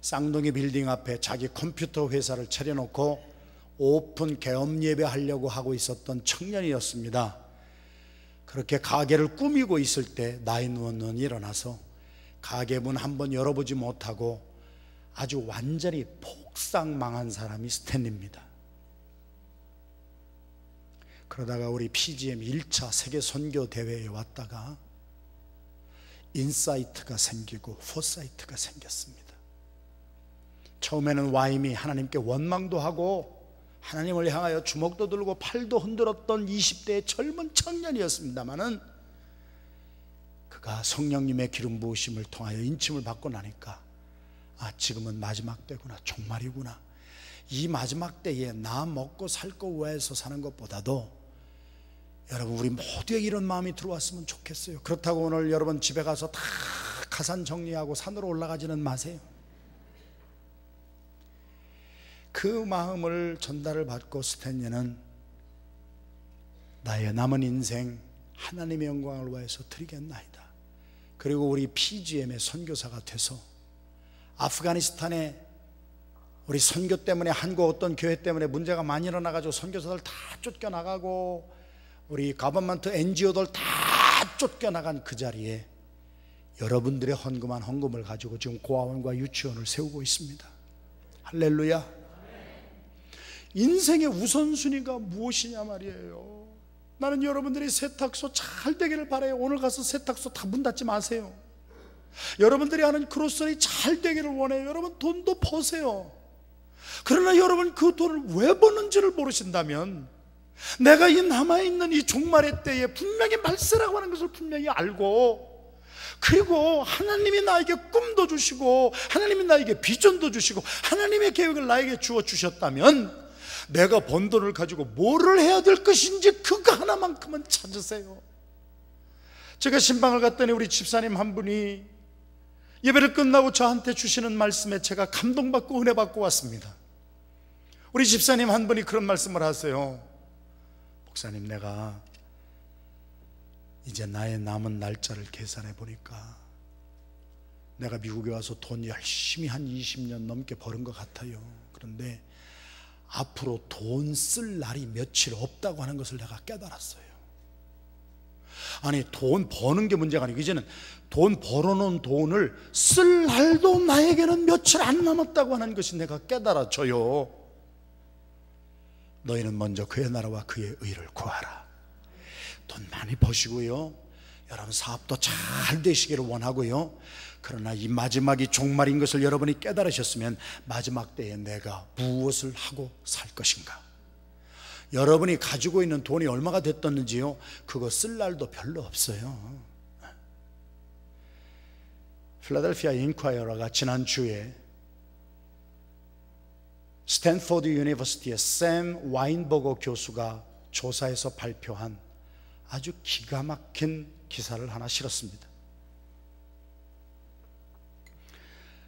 쌍둥이 빌딩 앞에 자기 컴퓨터 회사를 차려놓고 오픈 개업 예배 하려고 하고 있었던 청년이었습니다. 그렇게 가게를 꾸미고 있을 때 911이 일어나서 가게 문 한번 열어보지 못하고 아주 완전히 폭삭 망한 사람이 스탠리입니다. 그러다가 우리 PGM 1차 세계 선교 대회에 왔다가 인사이트가 생기고 포사이트가 생겼습니다. 처음에는 와임이 하나님께 원망도 하고 하나님을 향하여 주먹도 들고 팔도 흔들었던 20대의 젊은 청년이었습니다마는 그가 성령님의 기름 부으심을 통하여 인침을 받고 나니까 지금은 마지막 때구나, 종말이구나. 이 마지막 때에 나 먹고 살 거 위해서 사는 것보다도 여러분 우리 모두에게 이런 마음이 들어왔으면 좋겠어요. 그렇다고 오늘 여러분 집에 가서 다 가산 정리하고 산으로 올라가지는 마세요. 그 마음을 전달을 받고 스탠리는 나의 남은 인생 하나님의 영광을 위해서 드리겠나이다. 그리고 우리 PGM의 선교사가 돼서 아프가니스탄에 우리 선교 때문에 한국 어떤 교회 때문에 문제가 많이 일어나가지고 선교사들 다 쫓겨나가고 우리 가버먼트 NGO들 다 쫓겨나간 그 자리에 여러분들의 헌금한 헌금을 가지고 지금 고아원과 유치원을 세우고 있습니다. 할렐루야. 인생의 우선순위가 무엇이냐 말이에요. 나는 여러분들이 세탁소 잘 되기를 바라요. 오늘 가서 세탁소 다 문 닫지 마세요. 여러분들이 하는 크로스선이 잘 되기를 원해요. 여러분 돈도 버세요. 그러나 여러분 그 돈을 왜 버는지를 모르신다면 내가 이 남아있는 이 종말의 때에 분명히 말세라고 하는 것을 분명히 알고 그리고 하나님이 나에게 꿈도 주시고 하나님이 나에게 비전도 주시고 하나님의 계획을 나에게 주어 주셨다면 내가 번 돈을 가지고 뭐를 해야 될 것인지 그거 하나만큼은 찾으세요. 제가 신방을 갔더니 우리 집사님 한 분이 예배를 끝나고 저한테 주시는 말씀에 제가 감동받고 은혜 받고 왔습니다. 우리 집사님 한 분이 그런 말씀을 하세요. 목사님, 내가 이제 나의 남은 날짜를 계산해 보니까 내가 미국에 와서 돈 열심히 한 20년 넘게 버는 것 같아요. 그런데 앞으로 돈 쓸 날이 며칠 없다고 하는 것을 내가 깨달았어요. 아니, 돈 버는 게 문제가 아니고 이제는 돈 벌어놓은 돈을 쓸 날도 나에게는 며칠 안 남았다고 하는 것이 내가 깨달아져요. 너희는 먼저 그의 나라와 그의 의를 구하라. 돈 많이 버시고요, 여러분 사업도 잘 되시기를 원하고요, 그러나 이 마지막이 종말인 것을 여러분이 깨달으셨으면 마지막 때에 내가 무엇을 하고 살 것인가? 여러분이 가지고 있는 돈이 얼마가 됐었는지요, 그거 쓸 날도 별로 없어요. 필라델피아 인콰이어러가 지난주에 스탠포드 유니버시티의 샘 와인버거 교수가 조사해서 발표한 아주 기가 막힌 기사를 하나 실었습니다.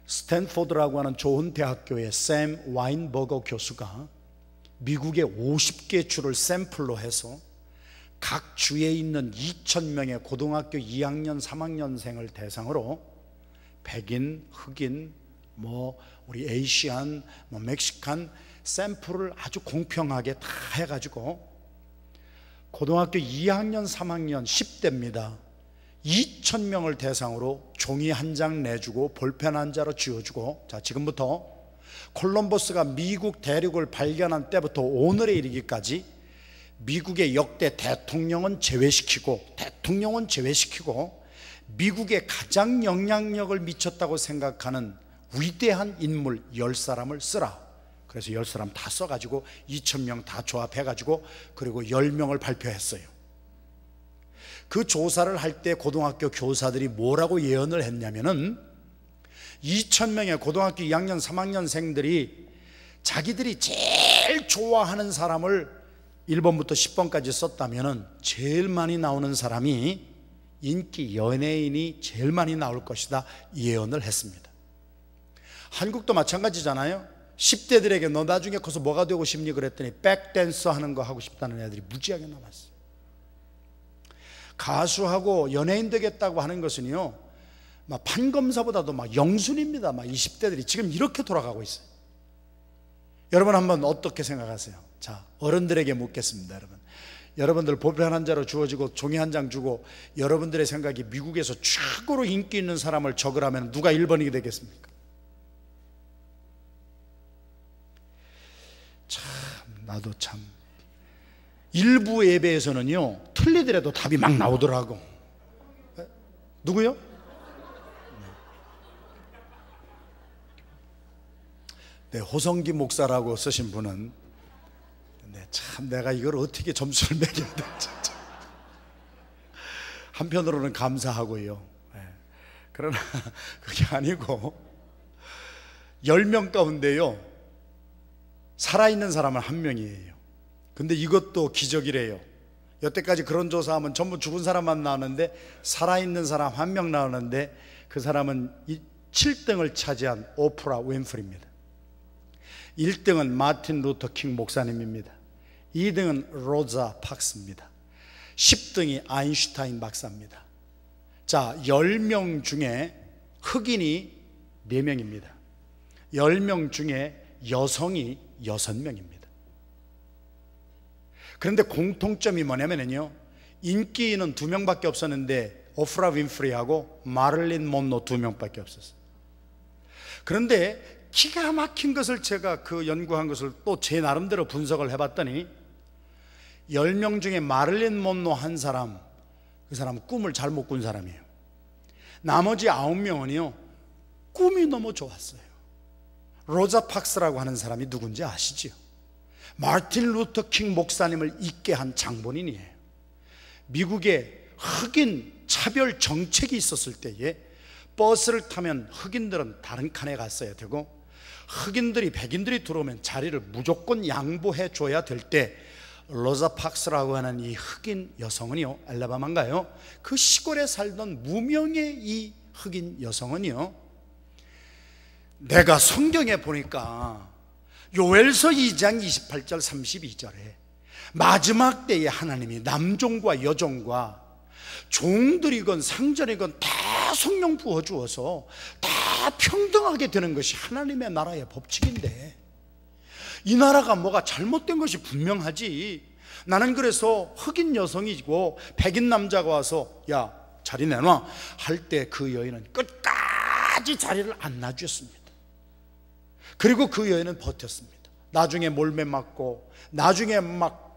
스탠포드라고 하는 좋은 대학교의 샘 와인버거 교수가 미국의 50개 주를 샘플로 해서 각 주에 있는 2,000명의 고등학교 2학년, 3학년생을 대상으로 백인, 흑인, 우리 에이시안, 멕시칸 샘플을 아주 공평하게 다 해가지고 고등학교 2학년, 3학년 10대입니다. 2,000명을 대상으로 종이 한 장 내주고 볼펜 한 자로 쥐어주고, 자, 지금부터 콜럼버스가 미국 대륙을 발견한 때부터 오늘에 이르기까지 미국의 역대 대통령은 제외시키고 미국에 가장 영향력을 미쳤다고 생각하는 위대한 인물 10사람을 쓰라. 그래서 10사람 다 써가지고 2,000명 다 조합해가지고 그리고 10명을 발표했어요. 그 조사를 할 때 고등학교 교사들이 뭐라고 예언을 했냐면은 2,000명의 고등학교 2학년, 3학년생들이 자기들이 제일 좋아하는 사람을 1번부터 10번까지 썼다면은 제일 많이 나오는 사람이 인기 연예인이 제일 많이 나올 것이다 예언을 했습니다. 한국도 마찬가지잖아요. 10대들에게 너 나중에 커서 뭐가 되고 싶니 그랬더니 백댄서 하는 거 하고 싶다는 애들이 무지하게 남았어요. 가수하고 연예인 되겠다고 하는 것은요, 막 판검사보다도 막 영순입니다. 막 20대들이 지금 이렇게 돌아가고 있어요. 여러분 한번 어떻게 생각하세요? 자, 어른들에게 묻겠습니다. 여러분들 볼펜 한 자로 주어지고 종이 한 장 주고 여러분들의 생각이 미국에서 최고로 인기 있는 사람을 적으라면 누가 1번이 되겠습니까? 참, 나도 참 일부 예배에서는요 틀리더라도 답이 막 나오더라고. 누구요? 네, 호성기 목사라고 쓰신 분은 참 내가 이걸 어떻게 점수를 매겨야 될지 한편으로는 감사하고요. 그러나 그게 아니고 10명 가운데요 살아있는 사람은 1명이에요. 근데 이것도 기적이래요. 여태까지 그런 조사하면 전부 죽은 사람만 나오는데 살아있는 사람 1명 나오는데 그 사람은 7등을 차지한 오프라 윈프리입니다. 1등은 마틴 루터 킹 목사님입니다. 2등은 로자 팍스입니다. 10등이 아인슈타인 박사입니다. 자, 10명 중에 흑인이 4명입니다. 10명 중에 여성이 6명입니다. 그런데 공통점이 뭐냐면요, 인기인은 2명밖에 없었는데 오프라 윈프리하고 마릴린 먼로 2명밖에 없었어요. 그런데 기가 막힌 것을 제가 그 연구한 것을 또 제 나름대로 분석을 해봤더니 10명 중에 마릴린 먼로 한 사람, 그 사람은 꿈을 잘못 꾼 사람이에요. 나머지 9명은요 꿈이 너무 좋았어요. 로자 팍스라고 하는 사람이 누군지 아시죠? 마틴 루터 킹 목사님을 있게 한 장본인이에요. 미국에 흑인 차별 정책이 있었을 때에 버스를 타면 흑인들은 다른 칸에 갔어야 되고 흑인들이 백인들이 들어오면 자리를 무조건 양보해 줘야 될 때 로자 팍스라고 하는 이 흑인 여성은요, 알라바마인가요? 그 시골에 살던 무명의 이 흑인 여성은요, 내가 성경에 보니까 요엘서 2장 28절 32절에 마지막 때에 하나님이 남종과 여종과 종들이건 상전이건 다 성령 부어주어서 다 평등하게 되는 것이 하나님의 나라의 법칙인데 이 나라가 뭐가 잘못된 것이 분명하지. 나는 그래서 흑인 여성이고 백인 남자가 와서 야 자리 내놔 할 때 그 여인은 끝까지 자리를 안 놔주었습니다. 그리고 그 여인은 버텼습니다. 나중에 몰매 맞고 나중에 막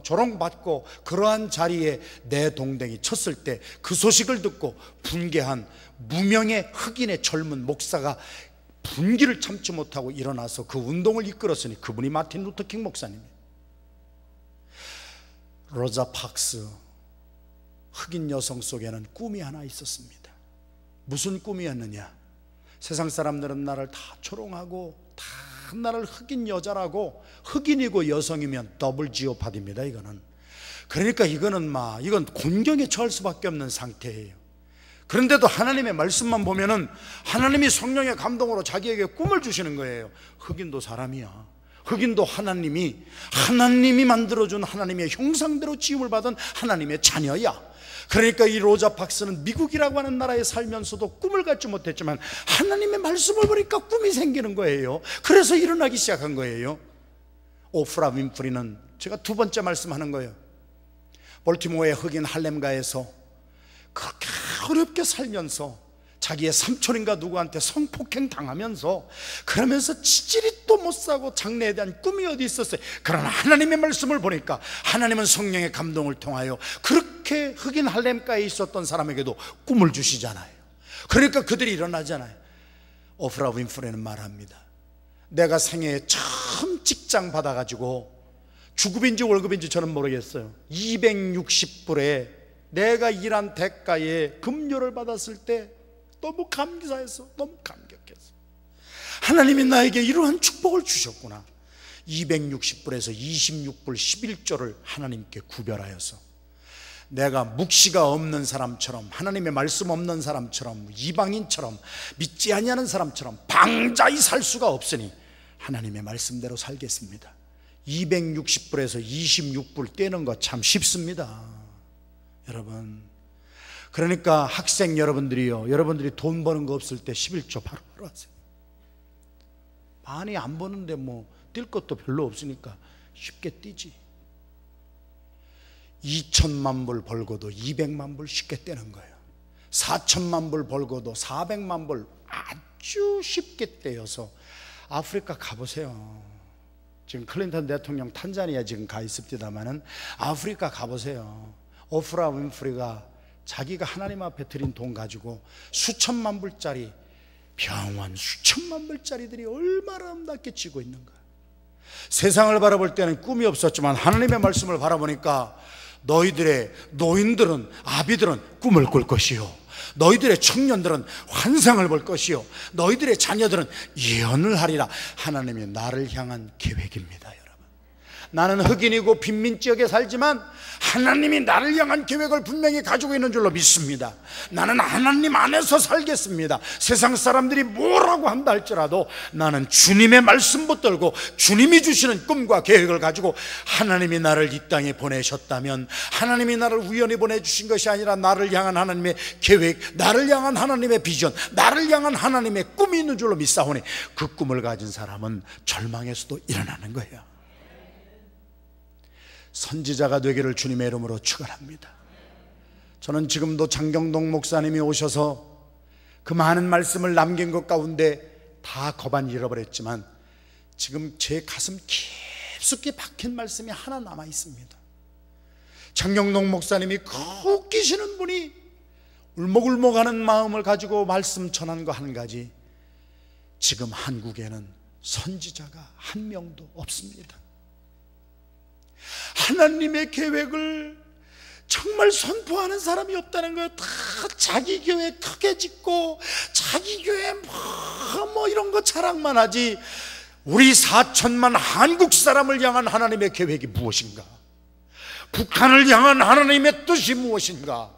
조롱받고 그러한 자리에 내 동댕이 쳤을 때 그 소식을 듣고 분개한 무명의 흑인의 젊은 목사가 분기를 참지 못하고 일어나서 그 운동을 이끌었으니 그분이 마틴 루터킹 목사님이에요. 로자 박스, 흑인 여성 속에는 꿈이 하나 있었습니다. 무슨 꿈이었느냐? 세상 사람들은 나를 다 조롱하고 다 나를 흑인 여자라고, 흑인이고 여성이면 더블 지오파디입니다. 이거는 그러니까 이건 곤경에 처할 수밖에 없는 상태예요. 그런데도 하나님의 말씀만 보면은 하나님이 성령의 감동으로 자기에게 꿈을 주시는 거예요. 흑인도 사람이야. 흑인도 하나님이 만들어준 하나님의 형상대로 지음을 받은 하나님의 자녀야. 그러니까 이 로자 박스는 미국이라고 하는 나라에 살면서도 꿈을 갖지 못했지만 하나님의 말씀을 보니까 꿈이 생기는 거예요. 그래서 일어나기 시작한 거예요. 오프라 윈프리는 제가 두 번째 말씀하는 거예요. 볼티모어의 흑인 할렘가에서 그렇게 어렵게 살면서 자기의 삼촌인가 누구한테 성폭행 당하면서 그러면서 지지리도 못 사고 장래에 대한 꿈이 어디 있었어요. 그러나 하나님의 말씀을 보니까 하나님은 성령의 감동을 통하여 그렇게 흑인 할렘가에 있었던 사람에게도 꿈을 주시잖아요. 그러니까 그들이 일어나잖아요. 오프라 윈프리는 말합니다. 내가 생애에 처음 직장 받아가지고 주급인지 월급인지 저는 모르겠어요. 260불에 내가 일한 대가에 급료를 받았을 때 너무 감사해서, 너무 감격했어. 하나님이 나에게 이러한 축복을 주셨구나. 260불에서 26불 11조를 하나님께 구별하여서 내가 묵시가 없는 사람처럼, 하나님의 말씀 없는 사람처럼, 이방인처럼, 믿지 아니하는 사람처럼 방자히 살 수가 없으니 하나님의 말씀대로 살겠습니다. 260불에서 26불 떼는 거 참 쉽습니다, 여러분. 그러니까 학생 여러분들이요, 여러분들이 돈 버는 거 없을 때 11조 바로 하세요. 많이 안 버는데 뛸 것도 별로 없으니까 쉽게 뛰지. 2천만 불 벌고도 200만 불 쉽게 떼는 거예요. 4천만 불 벌고도 400만 불 아주 쉽게 떼어서 아프리카 가보세요. 지금 클린턴 대통령 탄자니아 지금 가 있습니다만은 아프리카 가보세요. 오프라 윈프리가 자기가 하나님 앞에 드린 돈 가지고 수천만 불짜리 병원, 수천만 불짜리들이 얼마나 아름답게 지고 있는가. 세상을 바라볼 때는 꿈이 없었지만 하나님의 말씀을 바라보니까 너희들의 노인들은, 아비들은 꿈을 꿀 것이요, 너희들의 청년들은 환상을 볼 것이요, 너희들의 자녀들은 예언을 하리라. 하나님이 나를 향한 계획입니다. 여러분, 나는 흑인이고 빈민 지역에 살지만 하나님이 나를 향한 계획을 분명히 가지고 있는 줄로 믿습니다. 나는 하나님 안에서 살겠습니다. 세상 사람들이 뭐라고 한다 할지라도 나는 주님의 말씀 붙들고 주님이 주시는 꿈과 계획을 가지고, 하나님이 나를 이 땅에 보내셨다면 하나님이 나를 우연히 보내주신 것이 아니라 나를 향한 하나님의 계획, 나를 향한 하나님의 비전, 나를 향한 하나님의 꿈이 있는 줄로 믿사오니 그 꿈을 가진 사람은 절망에서도 일어나는 거예요. 선지자가 되기를 주님의 이름으로 축원합니다. 저는 지금도 장경동 목사님이 오셔서 그 많은 말씀을 남긴 것 가운데 다 거반 잃어버렸지만 지금 제 가슴 깊숙이 박힌 말씀이 하나 남아 있습니다. 장경동 목사님이 그 웃기시는 분이 울먹울먹하는 마음을 가지고 말씀 전한 거 한 가지, 지금 한국에는 선지자가 한 명도 없습니다. 하나님의 계획을 정말 선포하는 사람이 없다는 거예요. 다 자기 교회 크게 짓고 자기 교회 이런 거 자랑만 하지, 우리 4천만 한국 사람을 향한 하나님의 계획이 무엇인가? 북한을 향한 하나님의 뜻이 무엇인가?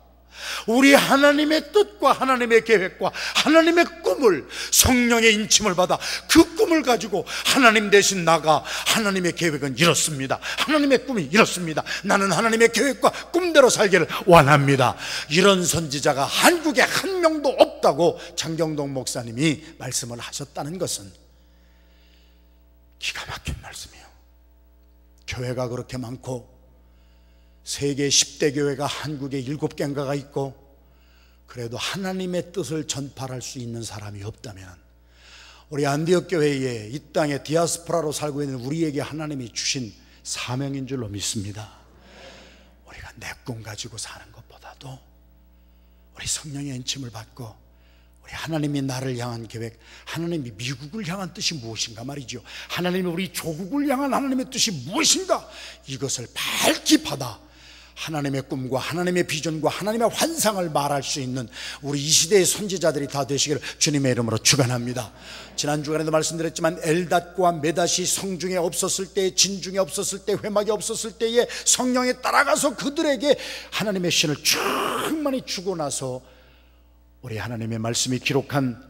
우리 하나님의 뜻과 하나님의 계획과 하나님의 꿈을, 성령의 인침을 받아 그 꿈을 가지고 하나님 대신 나가 하나님의 계획은 이렇습니다, 하나님의 꿈이 이렇습니다, 나는 하나님의 계획과 꿈대로 살기를 원합니다. 이런 선지자가 한국에 한 명도 없다고 장경동 목사님이 말씀을 하셨다는 것은 기가 막힌 말씀이에요. 교회가 그렇게 많고 세계 10대 교회가 한국에 7개인가가 있고 그래도 하나님의 뜻을 전파할 수 있는 사람이 없다면 우리 안디옥 교회에 이 땅에 디아스포라로 살고 있는 우리에게 하나님이 주신 사명인 줄로 믿습니다. 우리가 내 꿈 가지고 사는 것보다도 우리 성령의 인침을 받고 우리 하나님이 나를 향한 계획, 하나님이 미국을 향한 뜻이 무엇인가 말이죠. 하나님이 우리 조국을 향한 하나님의 뜻이 무엇인가, 이것을 밝히 받아 하나님의 꿈과 하나님의 비전과 하나님의 환상을 말할 수 있는 우리 이 시대의 선지자들이 다 되시기를 주님의 이름으로 축원합니다. 지난 주간에도 말씀드렸지만 엘닷과 메닷이 성중에 없었을 때, 진중에 없었을 때, 회막에 없었을 때에 성령에 따라가서 그들에게 하나님의 신을 충만히 주고 나서 우리 하나님의 말씀이 기록한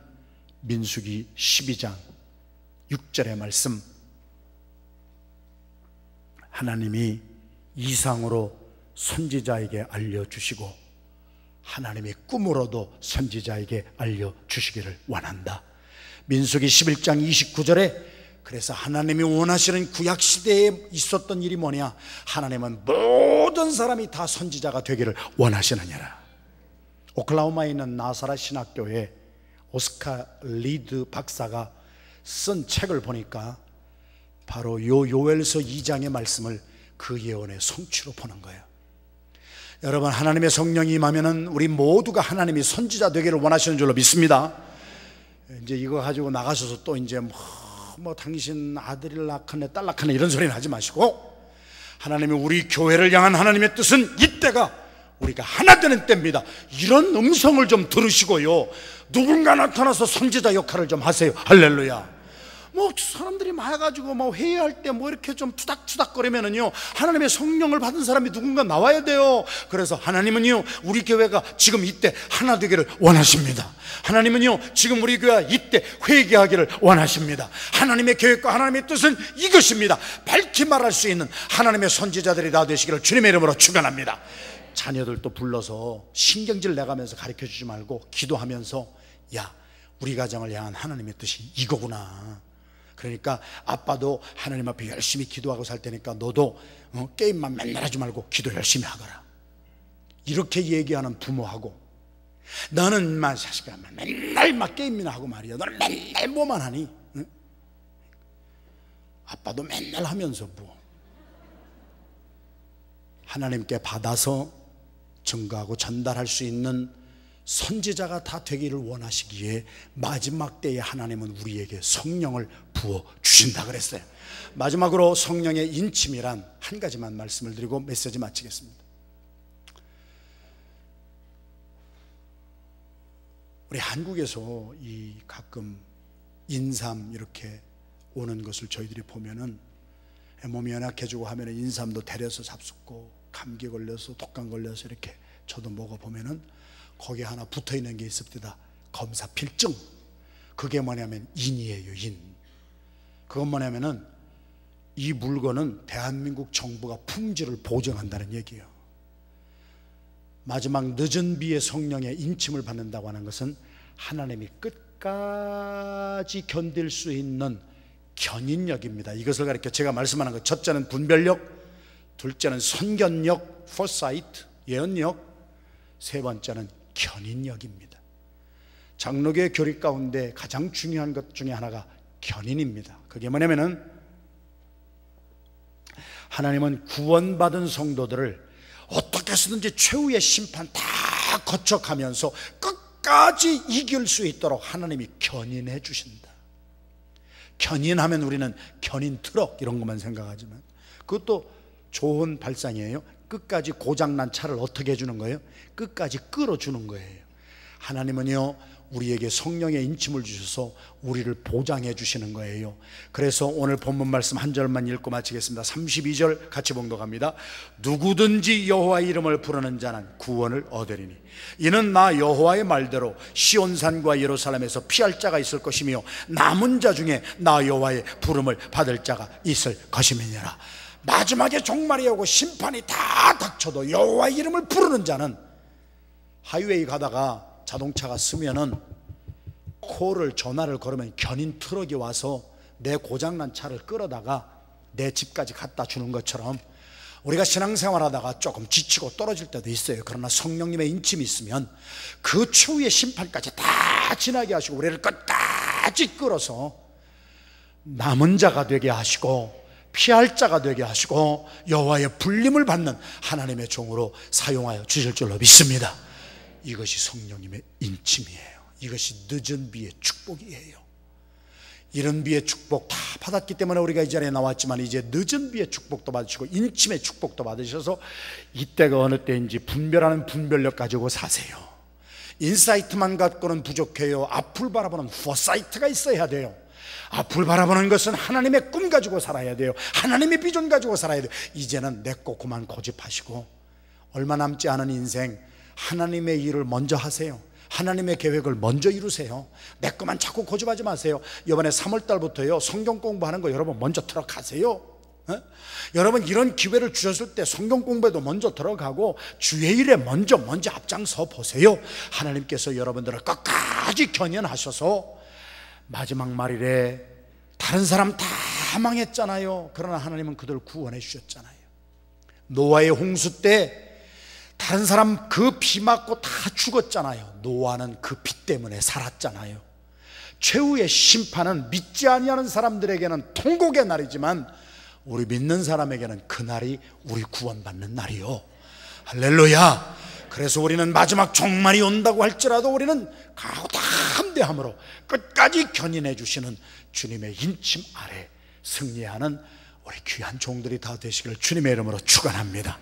민수기 12장 6절의 말씀, 하나님이 이상으로 선지자에게 알려주시고 하나님의 꿈으로도 선지자에게 알려주시기를 원한다. 민수기 11장 29절에 그래서 하나님이 원하시는 구약시대에 있었던 일이 뭐냐, 하나님은 모든 사람이 다 선지자가 되기를 원하시느니라. 오클라호마에 있는 나사렛 신학교에 오스카 리드 박사가 쓴 책을 보니까 바로 요 요엘서 2장의 말씀을 그 예언의 성취로 보는 거예요. 여러분, 하나님의 성령이 임하면은 우리 모두가 하나님이 선지자 되기를 원하시는 줄로 믿습니다. 이제 이거 가지고 나가셔서 또 이제 뭐 당신 아들을 낳았네 딸 낳았네 이런 소리는 하지 마시고, 하나님이 우리 교회를 향한 하나님의 뜻은 이때가 우리가 하나 되는 때입니다. 이런 음성을 좀 들으시고요, 누군가 나타나서 선지자 역할을 좀 하세요. 할렐루야. 뭐 사람들이 많아가지고 뭐 회의할 때 뭐 이렇게 좀 투닥투닥거리면은요, 하나님의 성령을 받은 사람이 누군가 나와야 돼요. 그래서 하나님은요, 우리 교회가 지금 이때 하나 되기를 원하십니다. 하나님은요, 지금 우리 교회가 이때 회개하기를 원하십니다. 하나님의 계획과 하나님의 뜻은 이것입니다. 밝히 말할 수 있는 하나님의 선지자들이 다 되시기를 주님의 이름으로 축원합니다. 자녀들도 불러서 신경질 내가면서 가르쳐주지 말고 기도하면서, 야, 우리 가정을 향한 하나님의 뜻이 이거구나. 그러니까 아빠도 하나님 앞에 열심히 기도하고 살 테니까 너도 게임만 맨날 하지 말고 기도 열심히 하거라. 이렇게 얘기하는 부모하고, 너는 막 자식아 맨날 막 게임이나 하고 말이야, 너는 맨날 뭐만 하니? 응? 아빠도 맨날 하면서 뭐 하나님께 받아서 증거하고 전달할 수 있는 선지자가 다 되기를 원하시기에 마지막 때에 하나님은 우리에게 성령을 부어 주신다 그랬어요. 마지막으로 성령의 인침이란 한 가지만 말씀을 드리고 메시지 마치겠습니다. 우리 한국에서 이 가끔 인삼 이렇게 오는 것을 저희들이 보면은 몸이 연약해지고 하면은 인삼도 데려서 잡숫고, 감기 걸려서 독감 걸려서 이렇게 저도 먹어보면은 거기에 하나 붙어있는 게 있습니다. 검사필증. 그게 뭐냐면 인이에요, 인. 그건 뭐냐면은 이 물건은 대한민국 정부가 품질을 보증한다는 얘기예요. 마지막 늦은 비의 성령의 인침을 받는다고 하는 것은 하나님이 끝까지 견딜 수 있는 견인력입니다. 이것을 가리켜 제가 말씀하는 것, 첫째는 분별력, 둘째는 선견력, foresight, 예언력, 세 번째는 견인력입니다. 장로교회 교리 가운데 가장 중요한 것 중에 하나가 견인입니다. 그게 뭐냐면은 하나님은 구원받은 성도들을 어떻게 해서든지 최후의 심판 다 거쳐가면서 끝까지 이길 수 있도록 하나님이 견인해 주신다. 견인하면 우리는 견인 트럭 이런 것만 생각하지만 그것도 좋은 발상이에요. 끝까지 고장난 차를 어떻게 해주는 거예요? 끝까지 끌어주는 거예요. 하나님은요, 우리에게 성령의 인침을 주셔서 우리를 보장해 주시는 거예요. 그래서 오늘 본문 말씀 한 절만 읽고 마치겠습니다. 32절 같이 봉독합니다. 누구든지 여호와의 이름을 부르는 자는 구원을 얻으리니 이는 나 여호와의 말대로 시온산과 예루살렘에서 피할 자가 있을 것이며 남은 자 중에 나 여호와의 부름을 받을 자가 있을 것임이니라. 마지막에 종말이 오고 심판이 다 닥쳐도 여호와의 이름을 부르는 자는, 하이웨이 가다가 자동차가 쓰면은 콜을 전화를 걸으면 견인 트럭이 와서 내 고장난 차를 끌어다가 내 집까지 갖다 주는 것처럼 우리가 신앙생활 하다가 조금 지치고 떨어질 때도 있어요. 그러나 성령님의 인침이 있으면 그 추후의 심판까지 다 지나게 하시고 우리를 끝까지 끝까지 끌어서 남은 자가 되게 하시고 피할 자가 되게 하시고 여호와의 불림을 받는 하나님의 종으로 사용하여 주실 줄로 믿습니다. 이것이 성령님의 인침이에요. 이것이 늦은 비의 축복이에요. 이른 비의 축복 다 받았기 때문에 우리가 이 자리에 나왔지만, 이제 늦은 비의 축복도 받으시고 인침의 축복도 받으셔서 이때가 어느 때인지 분별하는 분별력 가지고 사세요. 인사이트만 갖고는 부족해요. 앞을 바라보는 포사이트가 있어야 돼요. 앞을 바라보는 것은 하나님의 꿈 가지고 살아야 돼요. 하나님의 비전 가지고 살아야 돼요. 이제는 내 거 그만 고집하시고 얼마 남지 않은 인생 하나님의 일을 먼저 하세요. 하나님의 계획을 먼저 이루세요. 내 것만 자꾸 고집하지 마세요. 이번에 3월달부터요 성경 공부하는 거 여러분 먼저 들어가세요. 여러분 이런 기회를 주셨을 때 성경 공부에도 먼저 들어가고 주의 일에 먼저 앞장서 보세요. 하나님께서 여러분들을 끝까지 견인하셔서 마지막 말일에 다른 사람 다 망했잖아요. 그러나 하나님은 그들을 구원해 주셨잖아요. 노아의 홍수 때 다른 사람 그 비 맞고 다 죽었잖아요. 노아는 그 비 때문에 살았잖아요. 최후의 심판은 믿지 아니하는 사람들에게는 통곡의 날이지만 우리 믿는 사람에게는 그날이 우리 구원받는 날이요. 할렐루야. 그래서 우리는 마지막 종말이 온다고 할지라도 우리는 담대함으로 끝까지 견인해 주시는 주님의 인침 아래 승리하는 우리 귀한 종들이 다 되시기를 주님의 이름으로 축원합니다.